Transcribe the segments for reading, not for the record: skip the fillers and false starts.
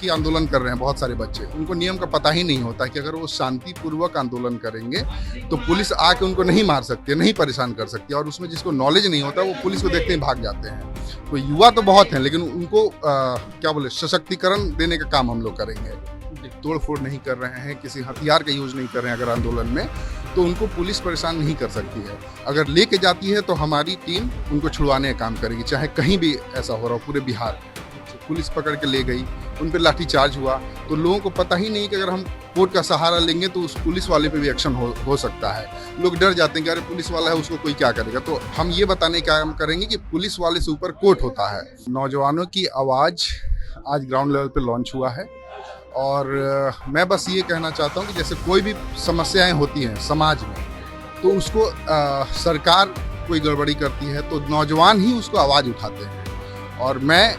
की आंदोलन कर रहे हैं बहुत सारे बच्चे, उनको नियम का पता ही नहीं होता कि अगर वो शांतिपूर्वक आंदोलन करेंगे तो पुलिस आके उनको नहीं मार सकती है, नहीं परेशान कर सकती है। और उसमें जिसको नॉलेज नहीं होता वो पुलिस को देखते ही भाग जाते हैं। तो युवा तो बहुत हैं, लेकिन उनको क्या बोले, सशक्तिकरण देने का काम हम लोग करेंगे। तोड़ फोड़ नहीं कर रहे हैं, किसी हथियार का यूज नहीं कर रहे हैं अगर आंदोलन में, तो उनको पुलिस परेशान नहीं कर सकती है। अगर लेके जाती है तो हमारी टीम उनको छुड़वाने का काम करेगी, चाहे कहीं भी ऐसा हो रहा हो पूरे बिहार में। पुलिस पकड़ के ले गई, उन पर लाठीचार्ज हुआ, तो लोगों को पता ही नहीं कि अगर हम कोर्ट का सहारा लेंगे तो उस पुलिस वाले पे भी एक्शन हो सकता है। लोग डर जाते हैं कि अरे पुलिस वाला है, उसको कोई क्या करेगा। तो हम ये बताने का काम करेंगे कि पुलिस वाले से ऊपर कोर्ट होता है। नौजवानों की आवाज़ आज ग्राउंड लेवल पे लॉन्च हुआ है और मैं बस ये कहना चाहता हूँ कि जैसे कोई भी समस्याएं होती हैं समाज में, तो उसको सरकार कोई गड़बड़ी करती है तो नौजवान ही उसको आवाज़ उठाते हैं। और मैं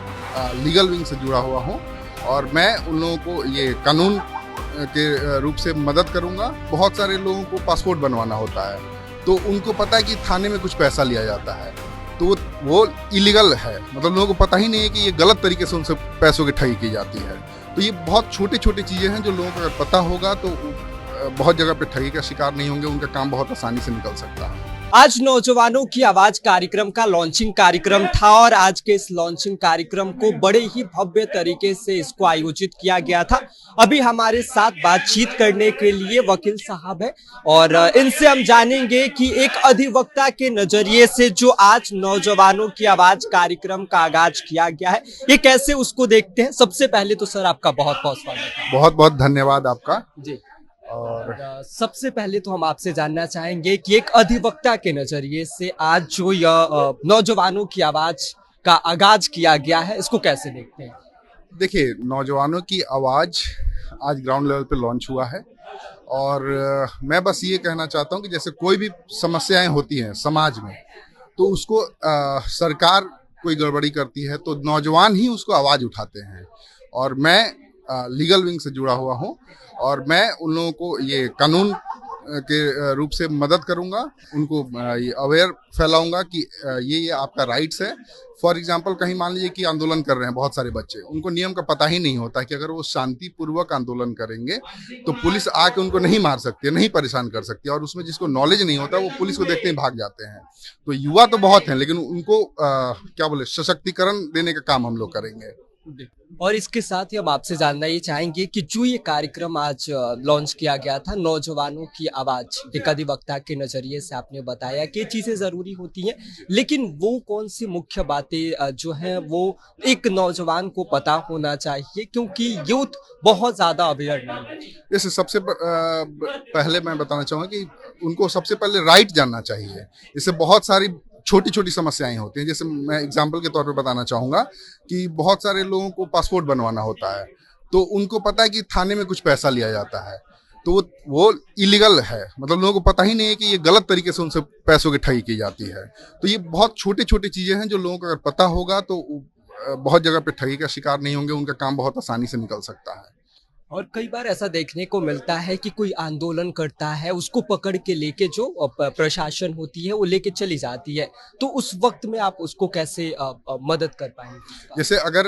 लीगल विंग से जुड़ा हुआ हूँ और मैं उन लोगों को ये कानून के रूप से मदद करूँगा। बहुत सारे लोगों को पासपोर्ट बनवाना होता है, तो उनको पता है कि थाने में कुछ पैसा लिया जाता है, तो वो इलीगल है, मतलब लोगों को पता ही नहीं है कि ये गलत तरीके से उनसे पैसों की ठगी की जाती है। तो ये बहुत छोटी छोटी चीज़ें हैं जो लोगों को अगर पता होगा तो बहुत जगह पे ठगी का शिकार नहीं होंगे, उनका काम बहुत आसानी से निकल सकता है। आज नौजवानों की आवाज कार्यक्रम का लॉन्चिंग कार्यक्रम था और आज के इस लॉन्चिंग कार्यक्रम को बड़े ही भव्य तरीके से इसको आयोजित किया गया था। अभी हमारे साथ बातचीत करने के लिए वकील साहब है और इनसे हम जानेंगे कि एक अधिवक्ता के नजरिए से जो आज नौजवानों की आवाज कार्यक्रम का आगाज किया गया है, ये कैसे उसको देखते हैं। सबसे पहले तो सर आपका बहुत बहुत स्वागत है। बहुत बहुत धन्यवाद आपका जी। और सबसे पहले तो हम आपसे जानना चाहेंगे कि एक अधिवक्ता के नजरिए से आज जो यह नौजवानों की आवाज का आगाज किया गया है, इसको कैसे देखते हैं। देखिए, नौजवानों की आवाज़ आज ग्राउंड लेवल पे लॉन्च हुआ है और मैं बस ये कहना चाहता हूँ कि जैसे कोई भी समस्याएं होती हैं समाज में, तो उसको सरकार कोई गड़बड़ी करती है तो नौजवान ही उसको आवाज़ उठाते हैं। और मैं लीगल विंग से जुड़ा हुआ हूँ और मैं उन लोगों को ये कानून के रूप से मदद करूंगा, उनको ये अवेयर फैलाऊंगा कि ये आपका राइट्स है। फॉर एग्जांपल, कहीं मान लीजिए कि आंदोलन कर रहे हैं बहुत सारे बच्चे, उनको नियम का पता ही नहीं होता कि अगर वो शांतिपूर्वक आंदोलन करेंगे तो पुलिस आके उनको नहीं मार सकती है, नहीं परेशान कर सकती है। और उसमें जिसको नॉलेज नहीं होता वो पुलिस को देखते ही भाग जाते हैं। तो युवा तो बहुत हैं, लेकिन उनको क्या बोले, सशक्तिकरण देने का काम हम लोग करेंगे। और इसके साथ ही हम आपसे जानना ये चाहेंगे कि जो ये कार्यक्रम आज लॉन्च किया गया था, नौजवानों की आवाज, एक अधिवक्ता के नजरिए से आपने बताया कि चीजें जरूरी होती हैं, लेकिन वो कौन सी मुख्य बातें जो हैं वो एक नौजवान को पता होना चाहिए, क्योंकि यूथ बहुत ज्यादा अवेयर नहीं है। जैसे सबसे पहले मैं बताना चाहूँगा कि उनको सबसे पहले राइट जानना चाहिए। इससे बहुत सारी छोटी छोटी समस्याएं होती हैं। जैसे मैं एग्जांपल के तौर पे बताना चाहूँगा कि बहुत सारे लोगों को पासपोर्ट बनवाना होता है, तो उनको पता है कि थाने में कुछ पैसा लिया जाता है, तो वो इलीगल है, मतलब लोगों को पता ही नहीं है कि ये गलत तरीके से उनसे पैसों की ठगी की जाती है। तो ये बहुत छोटी छोटी चीज़ें हैं जो लोगों को अगर पता होगा तो बहुत जगह पे ठगी का शिकार नहीं होंगे, उनका काम बहुत आसानी से निकल सकता है। और कई बार ऐसा देखने को मिलता है कि कोई आंदोलन करता है, उसको पकड़ के लेके जो प्रशासन होती है वो लेके चली जाती है, तो उस वक्त में आप उसको कैसे मदद कर पाएंगे। जैसे अगर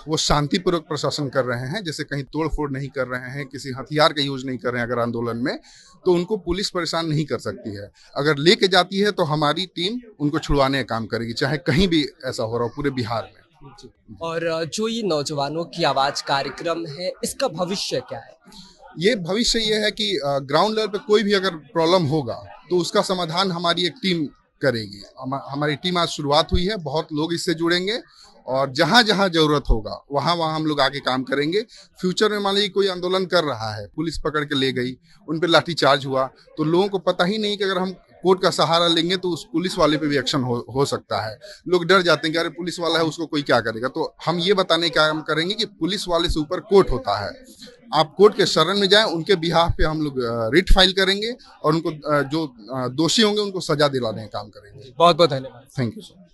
वो शांतिपूर्वक प्रशासन कर रहे हैं, जैसे कहीं तोड़ फोड़ नहीं कर रहे हैं, किसी हथियार का यूज नहीं कर रहे हैं अगर आंदोलन में, तो उनको पुलिस परेशान नहीं कर सकती है। अगर लेके जाती है तो हमारी टीम उनको छुड़वाने का काम करेगी, चाहे कहीं भी ऐसा हो रहा हो पूरे बिहार में। और जो ये नौजवानों की आवाज कार्यक्रम है, इसका भविष्य क्या है। ये भविष्य ये है कि ग्राउंड लेवल पे कोई भी अगर प्रॉब्लम होगा तो उसका समाधान हमारी एक टीम करेगी। हमारी टीम आज शुरुआत हुई है, बहुत लोग इससे जुड़ेंगे और जहाँ जहाँ जरूरत होगा वहाँ वहाँ हम लोग आके काम करेंगे। फ्यूचर में मान लीजिए कोई आंदोलन कर रहा है, पुलिस पकड़ के ले गई, उन पर लाठीचार्ज हुआ, तो लोगों को पता ही नहीं कि अगर हम कोर्ट का सहारा लेंगे तो उस पुलिस वाले पे भी एक्शन हो सकता है। लोग डर जाते हैं कि अरे पुलिस वाला है, उसको कोई क्या करेगा। तो हम ये बताने का काम करेंगे कि पुलिस वाले से ऊपर कोर्ट होता है। आप कोर्ट के शरण में जाएं, उनके बिहाफ पे हम लोग रिट फाइल करेंगे और उनको जो दोषी होंगे उनको सजा दिलाने का काम करेंगे। बहुत बहुत धन्यवाद। Thank you sir.